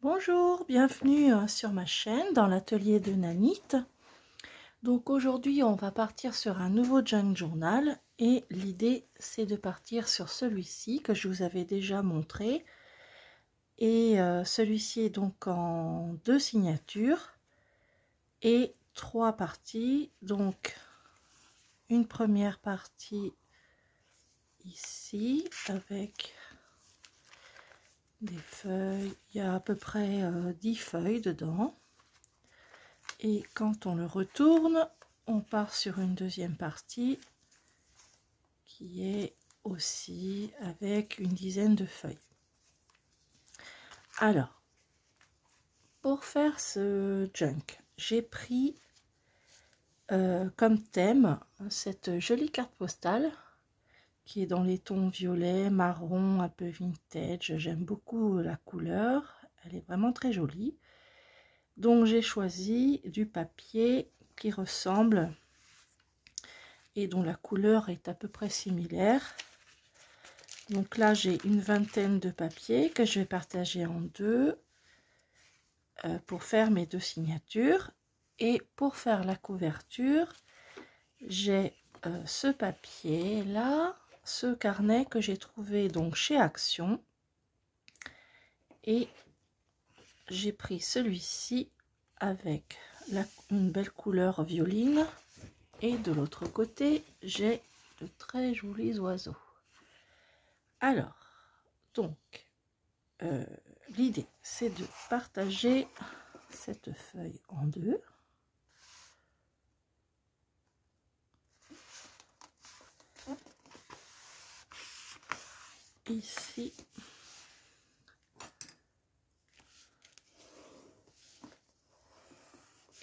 Bonjour, bienvenue sur ma chaîne dans l'atelier de Nanit. Donc aujourd'hui on va partir sur un nouveau junk journal et l'idée c'est de partir sur celui-ci que je vous avais déjà montré. Et celui-ci est donc en 2 signatures et 3 parties. Donc une première partie ici avec des feuilles, il y a à peu près 10 feuilles dedans. Et quand on le retourne, on part sur une deuxième partie qui est aussi avec une dizaine de feuilles. Alors, pour faire ce junk, j'ai pris comme thème cette jolie carte postale qui est dans les tons violet, marron, un peu vintage. J'aime beaucoup la couleur, elle est vraiment très jolie. Donc j'ai choisi du papier qui ressemble et dont la couleur est à peu près similaire. Donc là j'ai une vingtaine de papiers que je vais partager en deux pour faire mes 2 signatures. Et pour faire la couverture, j'ai ce papier là, ce carnet que j'ai trouvé donc chez Action, et j'ai pris celui-ci avec une belle couleur violine, et de l'autre côté j'ai de très jolis oiseaux. Alors donc l'idée c'est de partager cette feuille en deux. Ici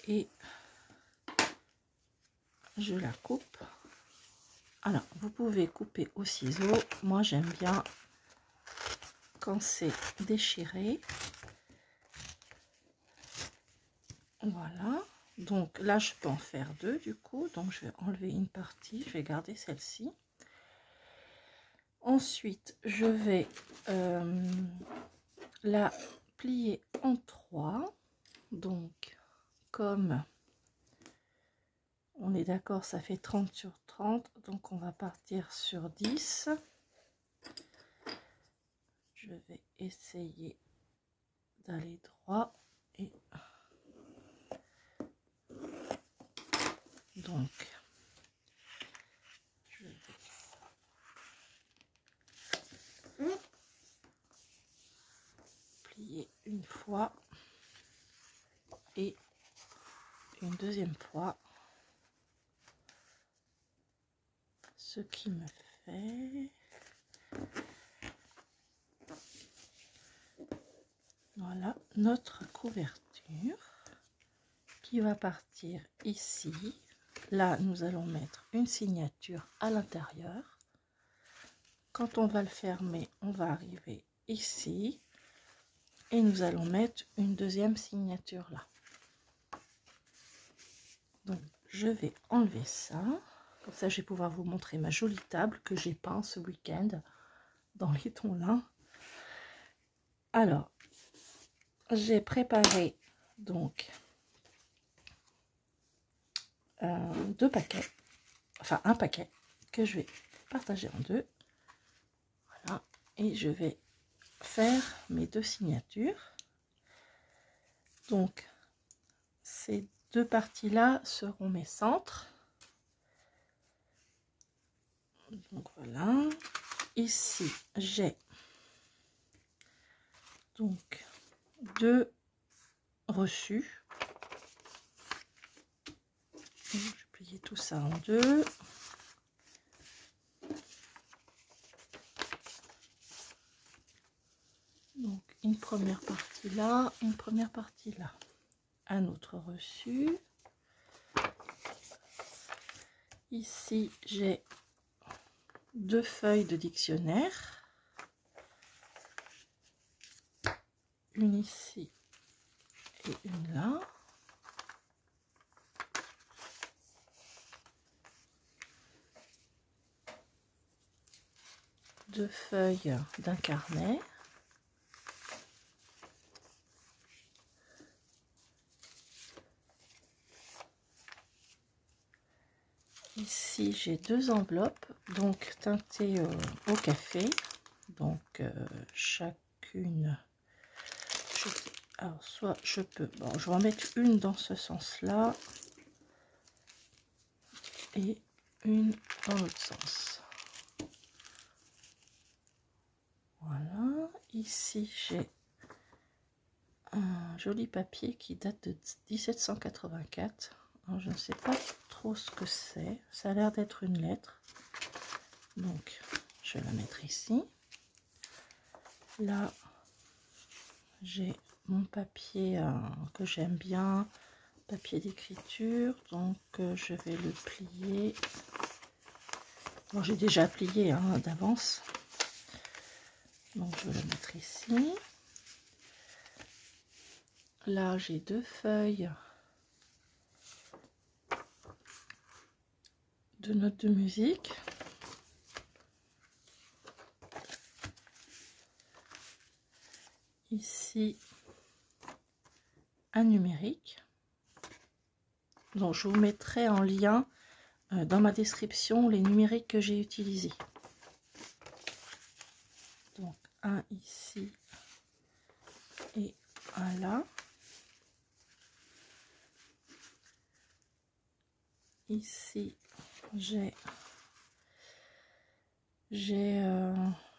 et je la coupe. Alors vous pouvez couper au ciseau, moi j'aime bien quand c'est déchiré. Voilà, donc là je peux en faire deux du coup, donc je vais enlever une partie, je vais garder celle-ci. Ensuite je vais la plier en 3, donc comme on est d'accord ça fait 30 sur 30, donc on va partir sur 10. Je vais essayer d'aller droit et donc je vais plier une fois et une deuxième fois, ce qui me fait voilà notre couverture qui va partir ici. Là nous allons mettre une signature à l'intérieur. Quand on va le fermer, on va arriver ici et nous allons mettre une deuxième signature là. Donc je vais enlever ça, comme ça je vais pouvoir vous montrer ma jolie table que j'ai peint ce week-end dans les tons lin. Alors j'ai préparé donc 2 paquets, enfin un paquet que je vais partager en deux. Voilà, et je vais faire mes 2 signatures. Donc ces 2 parties là seront mes centres. Donc voilà, ici j'ai donc 2 reçus. Je vais plier tout ça en deux. Donc une première partie là, une première partie là. Un autre reçu. Ici j'ai 2 feuilles de dictionnaire. Une ici et une là. Deux feuilles d'un carnet. Ici, j'ai deux enveloppes, donc teintées au café. Donc, chacune... Alors, soit je peux... Bon, je vais en mettre une dans ce sens-là. Et une dans l'autre sens. Voilà. Ici, j'ai un joli papier qui date de 1784. Alors, je ne sais pas trop ce que c'est. Ça a l'air d'être une lettre. Donc, je vais la mettre ici. Là, j'ai mon papier que j'aime bien, papier d'écriture. Donc, je vais le plier. Bon, j'ai déjà plié d'avance. Donc, je vais le mettre ici. Là, j'ai deux feuilles de notes de musique. Ici, un numérique. Donc, je vous mettrai en lien dans ma description les numériques que j'ai utilisés. Donc, un ici et un là. Ici, j'ai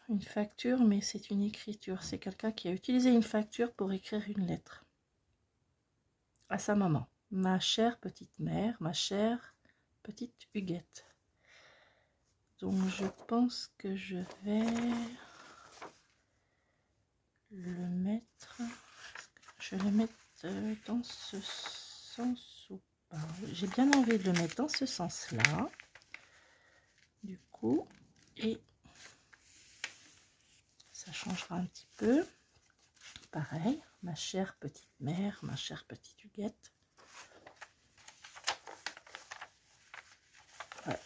une facture, mais c'est une écriture. C'est quelqu'un qui a utilisé une facture pour écrire une lettre à sa maman. Ma chère petite mère, ma chère petite Huguette. Donc, je pense que je vais le mettre. Je vais le mettre dans ce sens ou pas. J'ai bien envie de le mettre dans ce sens-là. Du coup, et ça changera un petit peu. Pareil, ma chère petite mère, ma chère petite Huguette. Ouais,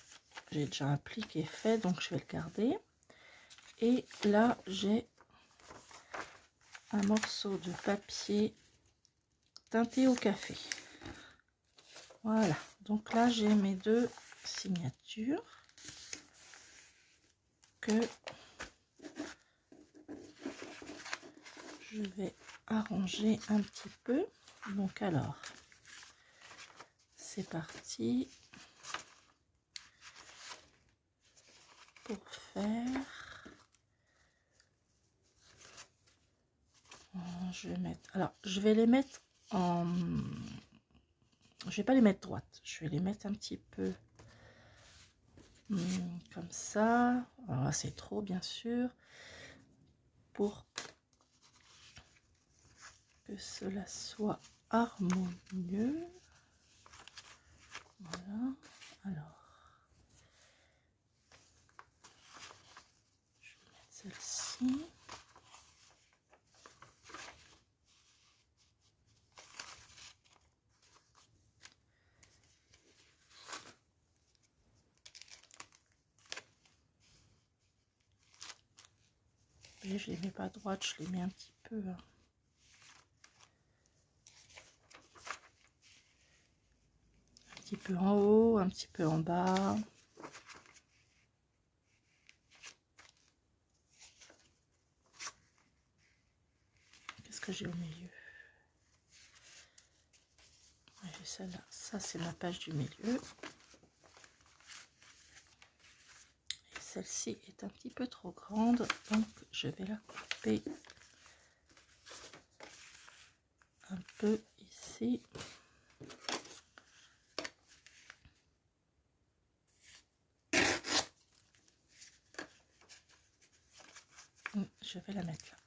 j'ai déjà un pli qui est fait, donc je vais le garder. Et là, j'ai un morceau de papier teinté au café. Voilà, donc là, j'ai mes deux signatures que je vais arranger un petit peu. Donc alors, c'est parti pour faire... Je vais mettre... Alors, je vais les mettre en... Je vais pas les mettre droites. Je vais les mettre un petit peu comme ça. Alors là, c'est trop, bien sûr. Pour que cela soit harmonieux. Voilà. Alors, je vais mettre celle-ci. Et je les mets pas droite, je les mets un petit peu. Un petit peu en haut, un petit peu en bas. Qu'est-ce que j'ai au milieu? J'ai celle-là. Ça, c'est ma page du milieu. Et celle-ci est un petit peu trop grande, donc je vais la couper un peu ici. Je vais la mettre là.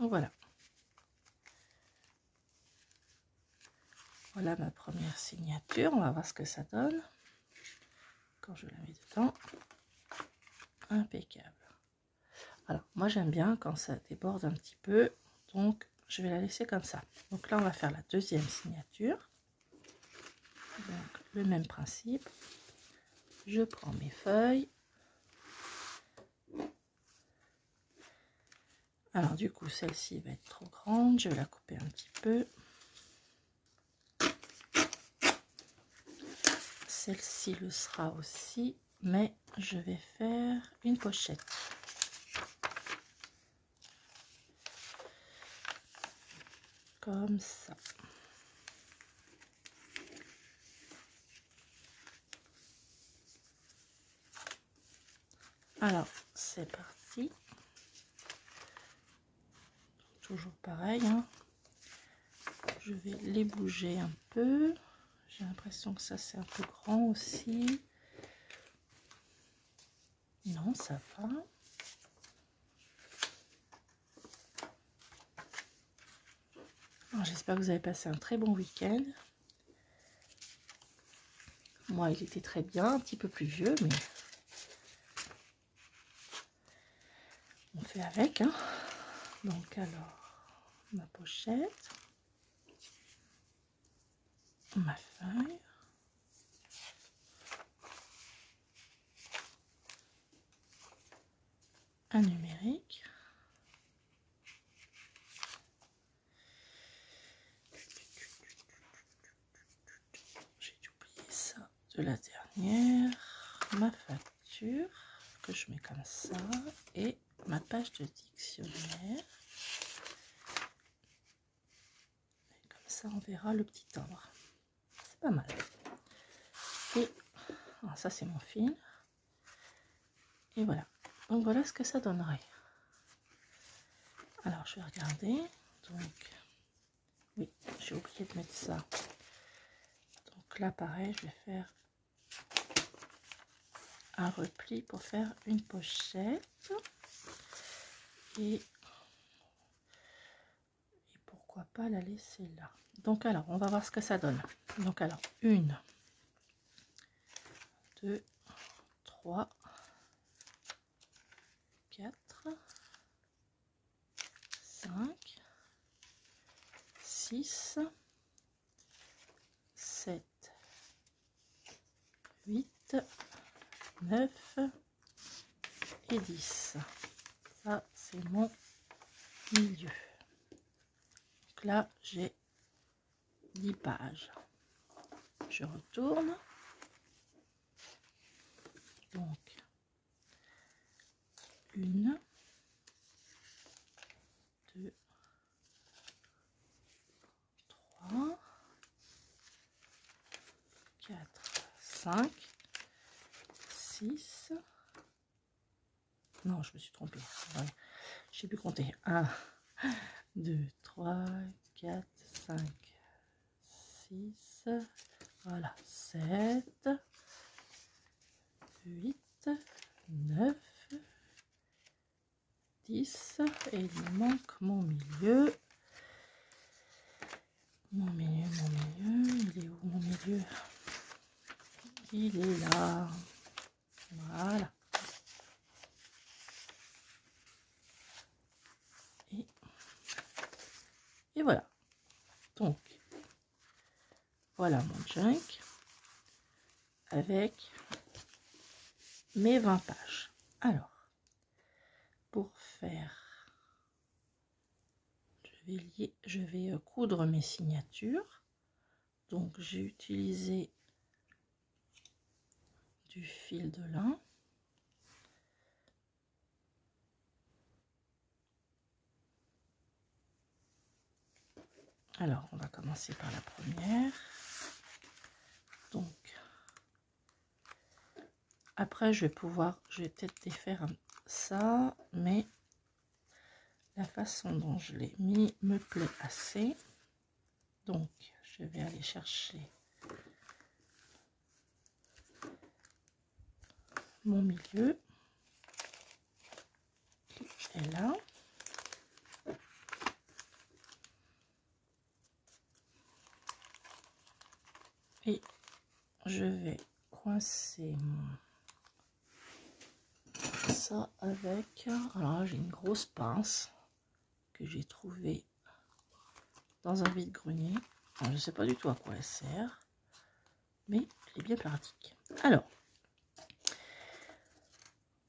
Donc voilà. Voilà ma première signature. On va voir ce que ça donne quand je la mets dedans. Impeccable. Alors, moi j'aime bien quand ça déborde un petit peu. Donc, je vais la laisser comme ça. Donc là, on va faire la deuxième signature. Donc, le même principe. Je prends mes feuilles. Alors du coup, celle-ci va être trop grande. Je vais la couper un petit peu. celle-ci le sera aussi, mais je vais faire une pochette. Comme ça. Alors, c'est parti. Toujours pareil, hein. Je vais les bouger un peu. J'ai l'impression que ça c'est un peu grand aussi. Non, ça va. J'espère que vous avez passé un très bon week-end. Moi, il était très bien, un petit peu plus vieux, mais on fait avec, hein. Donc alors, ma pochette, ma feuille, un numérique, j'ai oublié ça de la dernière, ma facture que je mets comme ça et ma page de dictionnaire. Et comme ça on verra le petit timbre, c'est pas mal. Et alors ça c'est mon fil, et voilà. Donc voilà ce que ça donnerait. Alors je vais regarder. Donc oui, j'ai oublié de mettre ça. Donc là pareil, je vais faire un repli pour faire une pochette. Et pourquoi pas la laisser là. Donc alors on va voir ce que ça donne. Donc alors 1, 2, 3, 4, 5, 6, 7, 8, 9 et 10. Ça c'est mon milieu. Donc là j'ai 10 pages. Je retourne. Donc 1, 2, 3, 4, 5, 6. Non, je me suis trompée. Ouais. J'ai pu compter. 1, 2, 3, 4, 5, 6. Voilà. 7, 8, 9, 10. Et il me manque mon milieu. Mon milieu. Il est où mon milieu? Il est là. Voilà. Et voilà. Donc, voilà mon junk avec mes 20 pages. Alors, pour faire, je vais coudre mes signatures. Donc, j'ai utilisé du fil de lin. Alors, on va commencer par la première. Donc, après, je vais peut-être défaire ça, mais la façon dont je l'ai mis me plaît assez. Donc, je vais aller chercher mon milieu qui est là. Et je vais coincer ça avec, alors j'ai une grosse pince que j'ai trouvée dans un vide-grenier. Je ne sais pas du tout à quoi elle sert, mais elle est bien pratique. Alors,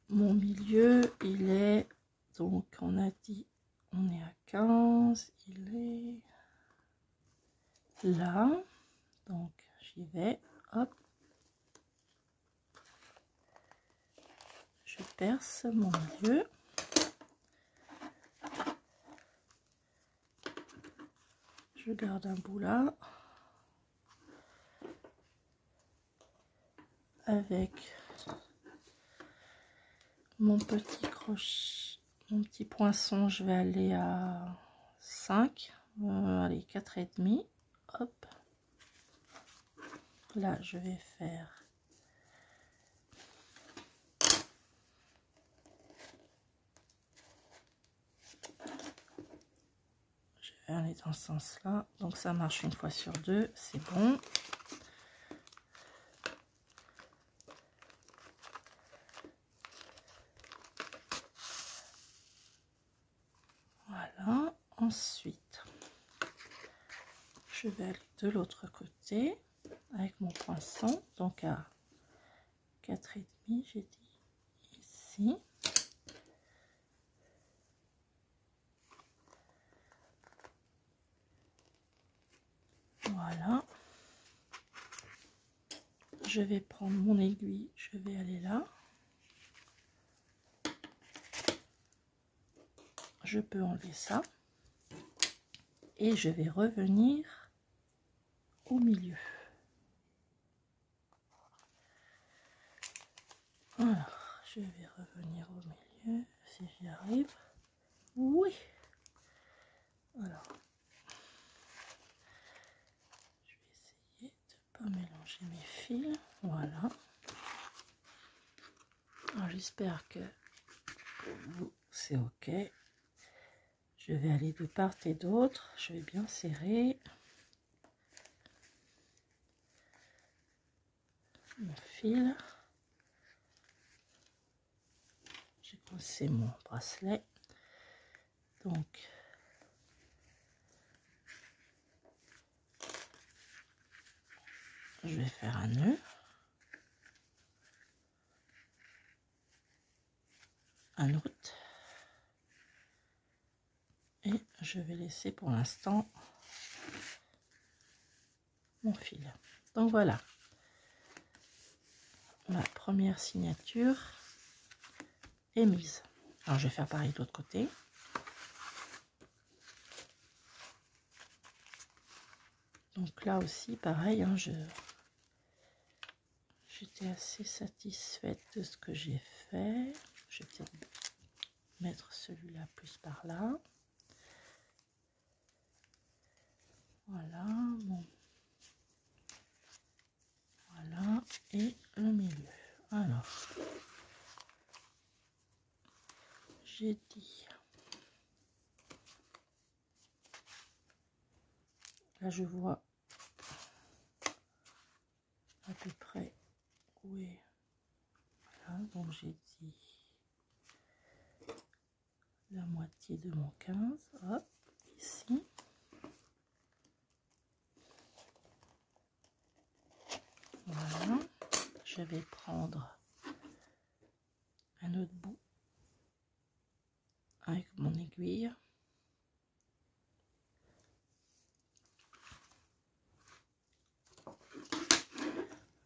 mon milieu, il est, donc on a dit, on est à 15, il est là, donc j'y vais, hop, je perce mon milieu. Je garde un bout là. Avec mon petit crochet, mon petit poinçon, je vais aller à 5, allez 4,5. Hop. Là, je vais faire aller dans ce sens là, donc ça marche une fois sur deux, c'est bon. Voilà, ensuite je vais aller de l'autre côté avec mon poinçon, donc à 4,5, j'ai dit ici. Voilà, je vais prendre mon aiguille, je vais aller là, je peux enlever ça et je vais revenir au milieu. Alors je vais revenir au milieu si j'y arrive. Oui, alors je vais essayer de pas mélanger mes fils. Voilà, j'espère que pour vous c'est ok. Je vais aller de part et d'autre, je vais bien serrer mon fil. J'ai coincé mon bracelet, donc je vais faire un nœud, un autre, et je vais laisser pour l'instant mon fil. Donc voilà, ma première signature est mise. Alors je vais faire pareil de l'autre côté. Donc là aussi pareil, hein, j'étais assez satisfaite de ce que j'ai fait. Je vais peut-être mettre celui-là plus par là. Voilà, bon. Voilà, et le milieu. Alors, j'ai dit, là je vois à peu près où est, voilà, donc j'ai dit la moitié de mon 15, hop, ici. Voilà, je vais prendre un autre bout avec mon aiguille.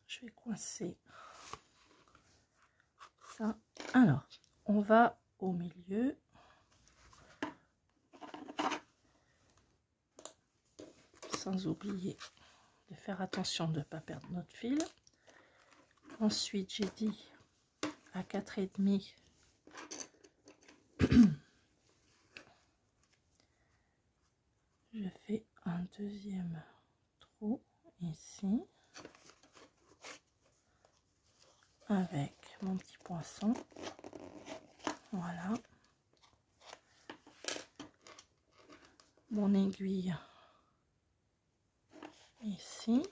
Je vais coincer ça. Alors, on va au milieu. Sans oublier de faire attention de ne pas perdre notre fil. Ensuite, j'ai dit à 4,5. Je fais un deuxième trou ici avec mon petit poinçon. Voilà, mon aiguille ici.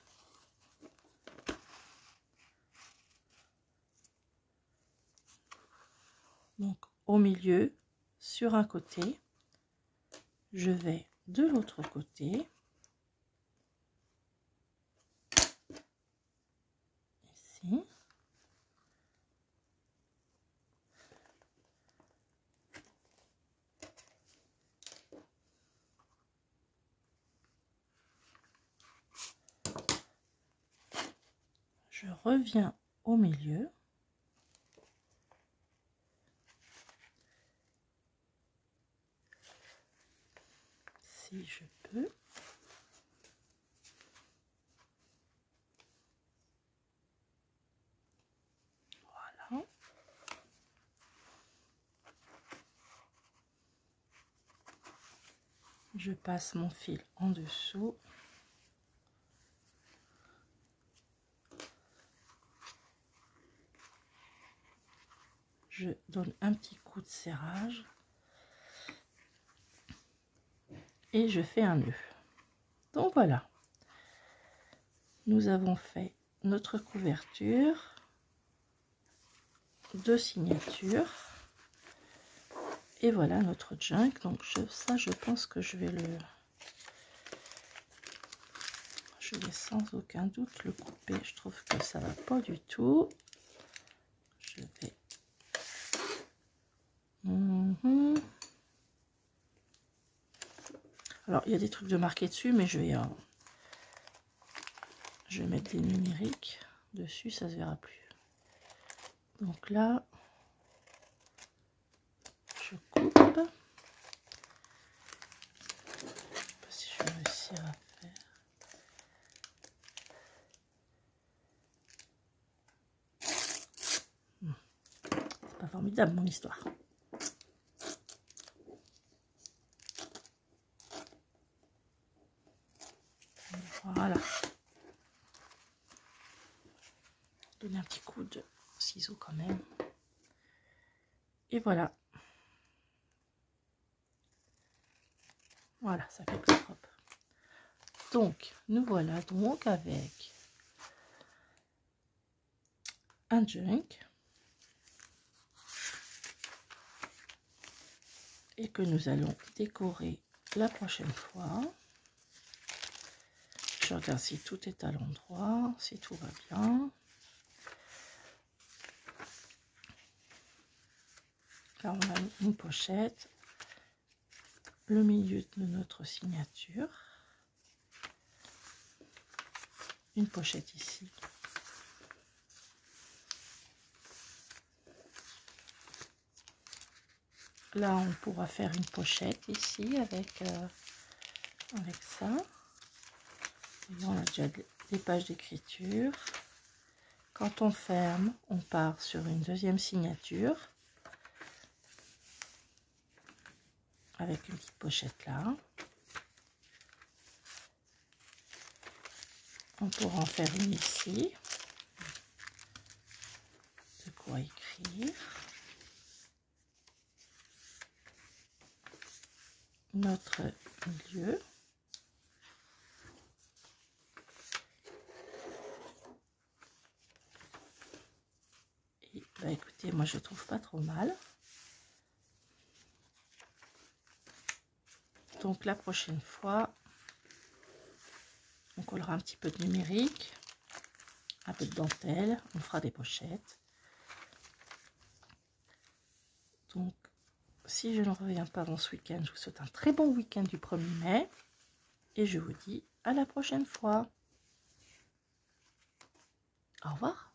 Donc au milieu, sur un côté, je vais de l'autre côté. Ici. Je reviens au milieu. si je peux. Voilà. Je passe mon fil en dessous. Je donne un petit coup de serrage. Et je fais un nœud. Donc voilà. Nous avons fait notre couverture. 2 signatures. Et voilà notre junk. Donc ça, je pense que je vais sans aucun doute le couper. Je trouve que ça va pas du tout. Je vais alors il y a des trucs de marquer dessus, mais je vais mettre des numériques dessus, ça se verra plus. Donc là je coupe. Je sais pas si je vais réussir à faire. C'est pas formidable mon histoire. Voilà. Donner un petit coup de ciseaux quand même. Et voilà. Voilà, ça fait plus propre. Donc, nous voilà donc avec un junk. Et que nous allons décorer la prochaine fois. Je regarde si tout est à l'endroit, si tout va bien. Là, on a une pochette, le milieu de notre signature, une pochette ici. Là, on pourra faire une pochette ici avec ça. Et on a déjà des pages d'écriture. Quand on ferme, on part sur une deuxième signature avec une petite pochette là. On pourra en faire une ici. De quoi écrire. Notre milieu. Et bah écoutez, moi je trouve pas trop mal. Donc la prochaine fois, on collera un petit peu de numérique, un peu de dentelle, on fera des pochettes. Donc si je ne reviens pas avant ce week-end, je vous souhaite un très bon week-end du 1er mai et je vous dis à la prochaine fois. Au revoir.